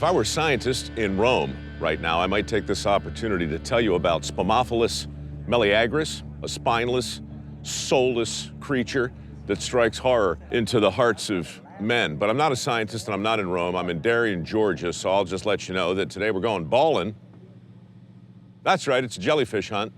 If I were a scientist in Rome right now, I might take this opportunity to tell you about Spomophilus meleagris, a spineless, soulless creature that strikes horror into the hearts of men. But I'm not a scientist and I'm not in Rome. I'm in Darien, Georgia, so I'll just let you know that today we're going ballin'. That's right, it's a jellyfish hunt.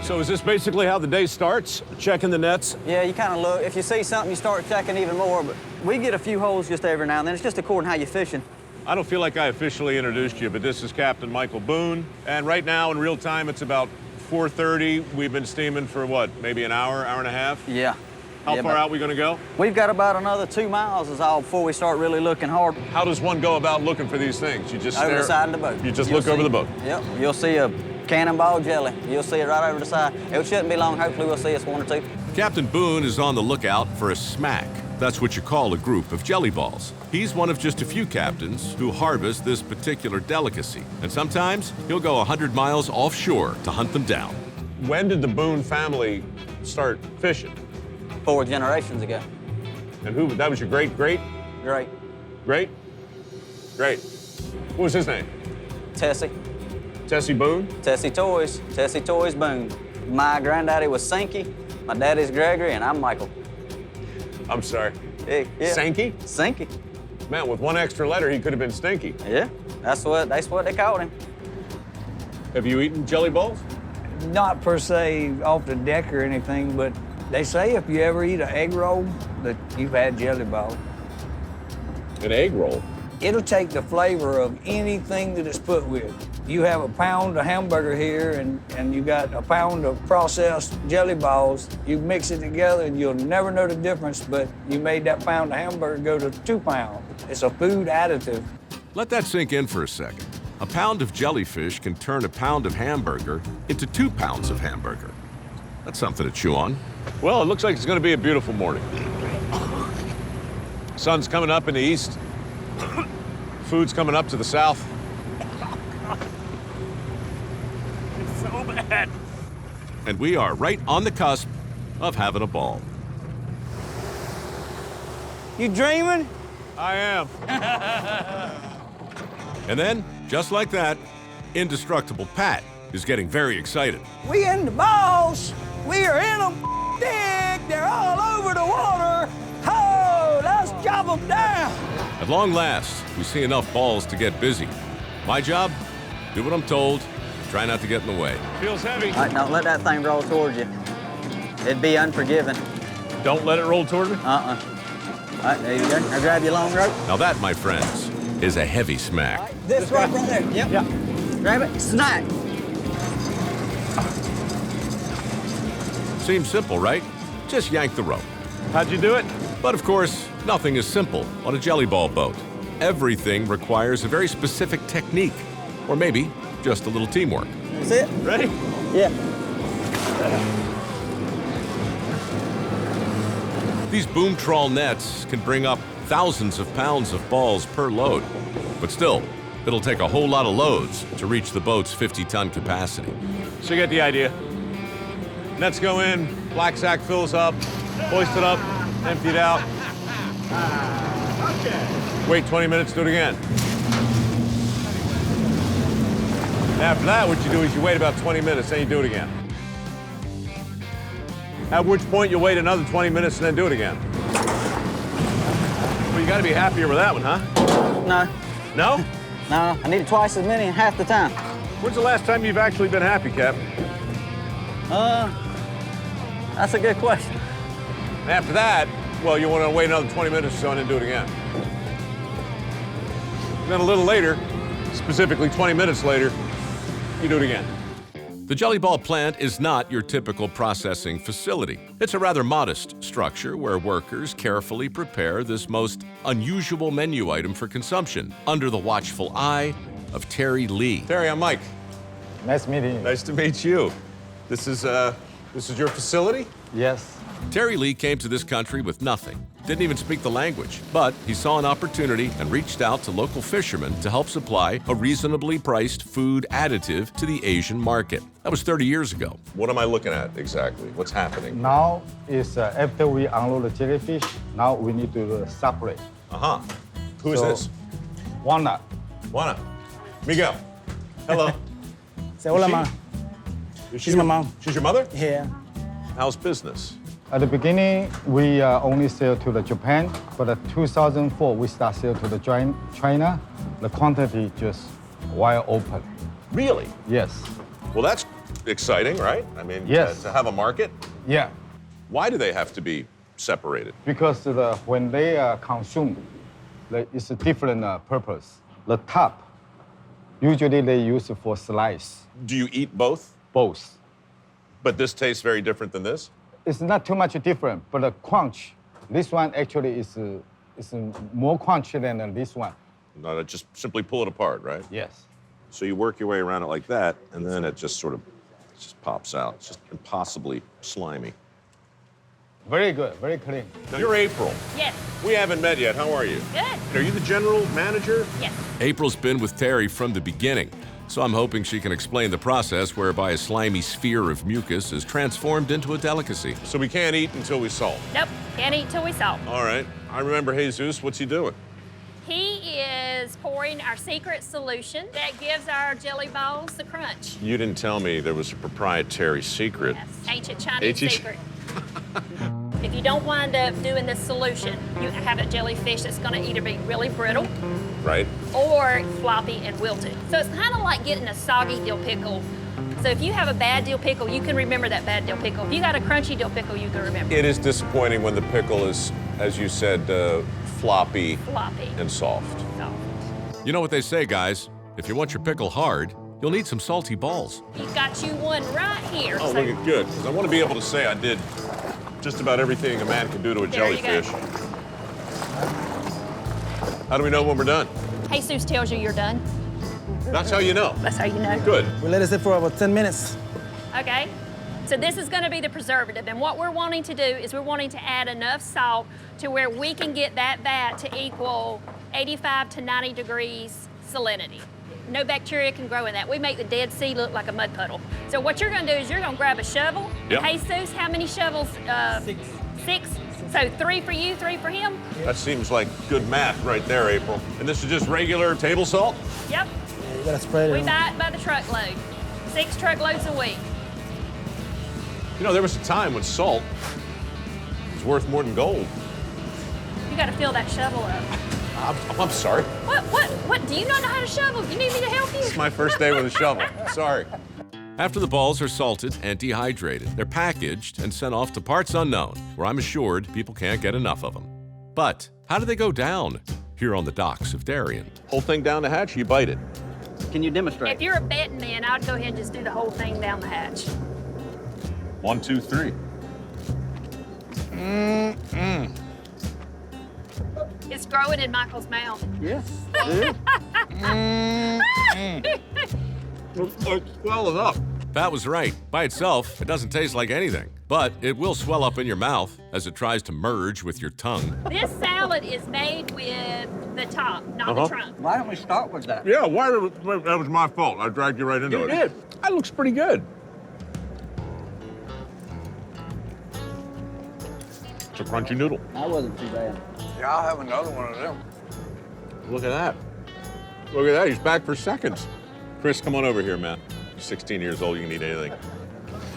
So is this basically how the day starts? Checking the nets? Yeah, you kind of look. If you see something, you start checking even more. But we get a few holes just every now and then. It's just according to how you're fishing. I don't feel like I officially introduced you, but this is Captain Michael Boone. And right now, in real time, it's about 4:30. We've been steaming for what, maybe an hour, hour and a half? Yeah. How far out are we gonna go? We've got about another 2 miles is all before we start really looking hard. How does one go about looking for these things? You just over stare? The side of the boat. You just look over the boat? Yep. You'll see a cannonball jelly. You'll see it right over the side. It shouldn't be long. Hopefully we'll see us one or two. Captain Boone is on the lookout for a smack. That's what you call a group of jelly balls. He's one of just a few captains who harvest this particular delicacy. And sometimes he'll go 100 miles offshore to hunt them down. When did the Boone family start fishing? 4 generations ago. And who, that was your great? Great. Great? Great. What was his name? Tessie. Tessie Boone? Tessie Toys. Tessie Toys Boone. My granddaddy was Sankey, my daddy's Gregory, and I'm Michael. I'm sorry. Yeah. Sankey? Sankey. Man, with one extra letter, he could have been Stinky. Yeah, that's what they called him. Have you eaten jelly balls? Not per se off the deck or anything, but they say if you ever eat an egg roll, that you've had jelly ball. An egg roll? It'll take the flavor of anything that it's put with. You have a pound of hamburger here and you got a pound of processed jelly balls. You mix it together and you'll never know the difference, but you made that pound of hamburger go to 2 pounds. It's a food additive. Let that sink in for a second. A pound of jellyfish can turn a pound of hamburger into 2 pounds of hamburger. That's something to chew on. Well, it looks like it's going to be a beautiful morning. Sun's coming up in the east. Food's coming up to the south. It's so bad. And we are right on the cusp of having a ball. You dreaming? I am. And then, just like that, indestructible Pat is getting very excited. We in the balls. We are in them. Dig. They're all over the water. Oh, let's chop them down. At long last, we see enough balls to get busy. My job? Do what I'm told. Try not to get in the way. Feels heavy. All right, now let that thing roll towards you. It'd be unforgiving. Don't let it roll toward me? All right, there you go. Now grab your long rope. Now that, my friends, is a heavy smack. All right, this rope right there. Yep. Yeah. Grab it, snap. Seems simple, right? Just yank the rope. How'd you do it? But of course, nothing is simple on a jelly ball boat. Everything requires a very specific technique, or maybe just a little teamwork. That's it. Ready? Yeah. These boom trawl nets can bring up thousands of pounds of balls per load. But still, it'll take a whole lot of loads to reach the boat's 50-ton capacity. So you get the idea. Nets go in, black sack fills up, hoist it up, empty it out. Wait 20 minutes, do it again. After that, what you do is you wait about 20 minutes, then you do it again. At which point you wait another 20 minutes and then do it again. Well, you gotta be happier with that one, huh? No. No? No, I need twice as many in half the time. When's the last time you've actually been happy, Cap? That's a good question. After that, well, you want to wait another 20 minutes or so and then do it again. And then a little later, specifically 20 minutes later, you do it again. The jelly ball plant is not your typical processing facility. It's a rather modest structure where workers carefully prepare this most unusual menu item for consumption under the watchful eye of Terry Lee. Terry, I'm Mike. Nice meeting you. Nice to meet you. This is your facility? Yes. Terry Lee came to this country with nothing, didn't even speak the language, but he saw an opportunity and reached out to local fishermen to help supply a reasonably priced food additive to the Asian market. That was 30 years ago. What am I looking at exactly? What's happening? Now is after we unload the jellyfish, now we need to separate. Uh-huh. Who is So, this? walnut. Juana. Miguel. Hello. Say hola, ma. She's my mom. She's your mother? Yeah. How's business? At the beginning, we only sell to the Japan, but in 2004, we start sell to the China. The quantity just wide open. Really? Yes. Well, that's exciting, right? I mean, Yes. to have a market. Yeah. Why do they have to be separated? Because when they consume, it's a different purpose. The top, usually they use it for slice, Do you eat both? both. But this tastes very different than this? It's not too much different, but the crunch, this one actually is more crunchy than this one. No, just simply pull it apart, right? Yes. So you work your way around it like that, and then it just sort of just pops out. It's just impossibly slimy. Very good, very clean. Now, you're April. Yes. We haven't met yet. How are you? Good. Are you the general manager? Yes. April's been with Terry from the beginning, so I'm hoping she can explain the process whereby a slimy sphere of mucus is transformed into a delicacy. So we can't eat until we salt. Nope. Can't eat till we salt. All right. I remember Jesus. What's he doing? He is pouring our secret solution that gives our jelly balls the crunch. You didn't tell me there was a proprietary secret. Yes. Ancient Chinese Ancient- secret. If you don't wind up doing this solution, you have a jellyfish that's going to either be really brittle Right? or floppy and wilted. So it's kind of like getting a soggy dill pickle. So if you have a bad dill pickle, you can remember that bad dill pickle. If you got a crunchy dill pickle, you can remember. It is disappointing when the pickle is, as you said, floppy Floppy. and soft. Soft. You know what they say, guys? If you want your pickle hard, you'll need some salty balls. You've got you one right here. Oh, So look at good, because I want to be able to say I did just about everything a man can do to a There you go. jellyfish. How do we know when we're done? Jesus tells you you're done. That's how you know. That's how you know. Good. We let it sit for about 10 minutes. Okay. So this is going to be the preservative. And what we're wanting to do is we're wanting to add enough salt to where we can get that vat to equal 85 to 90 degrees salinity. No bacteria can grow in that. We make the Dead Sea look like a mud puddle. So what you're going to do is you're going to grab a shovel. Yep. Jesus, how many shovels? 6. So 3 for you, 3 for him? That seems like good math right there, April. And this is just regular table salt? Yep. Yeah, you gotta spread it. We on. buy it by the truckload. 6 truckloads a week. You know, there was a time when salt was worth more than gold. You got to fill that shovel up. I'm sorry. What? Do you not know how to shovel? You need me to help you? It's my first day with a shovel. Sorry. After the balls are salted and dehydrated, they're packaged and sent off to parts unknown, where I'm assured people can't get enough of them. But how do they go down here on the docks of Darien? Whole thing down the hatch, you bite it. Can you demonstrate? If you're a betting man, I'd go ahead and just do the whole thing down the hatch. 1, 2, 3. It's growing in Michael's mouth. Yes. Swell it up. That was right. By itself, it doesn't taste like anything, but it will swell up in your mouth as it tries to merge with your tongue. This salad is made with the top, not the trunk. Why don't we start with that? Yeah, that was my fault. I dragged you right into it. You did. That looks pretty good. It's a crunchy noodle. That wasn't too bad. Yeah, I'll have another one of them. Look at that. Look at that. He's back for seconds. Chris, come on over here, man. You're 16 years old. You can eat anything.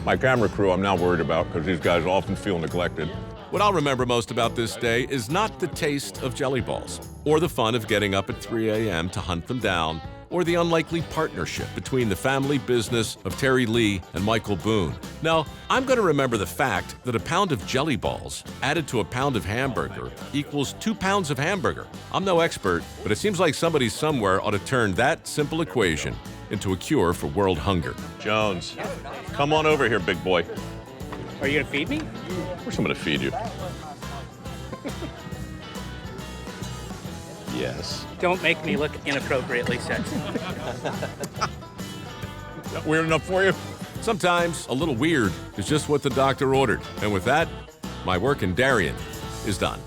My camera crew, I'm now worried about because these guys often feel neglected. What I'll remember most about this day is not the taste of jelly balls, or the fun of getting up at 3 a.m. to hunt them down, or the unlikely partnership between the family business of Terry Lee and Michael Boone. No, I'm going to remember the fact that a pound of jelly balls added to a pound of hamburger equals 2 pounds of hamburger. I'm no expert, but it seems like somebody somewhere ought to turn that simple equation into a cure for world hunger. Jones, come on over here, big boy. Are you gonna feed me? Of course I'm going to feed you. Yes. Don't make me look inappropriately sexy. Weird enough for you? Sometimes a little weird is just what the doctor ordered. And with that, my work in Darien is done.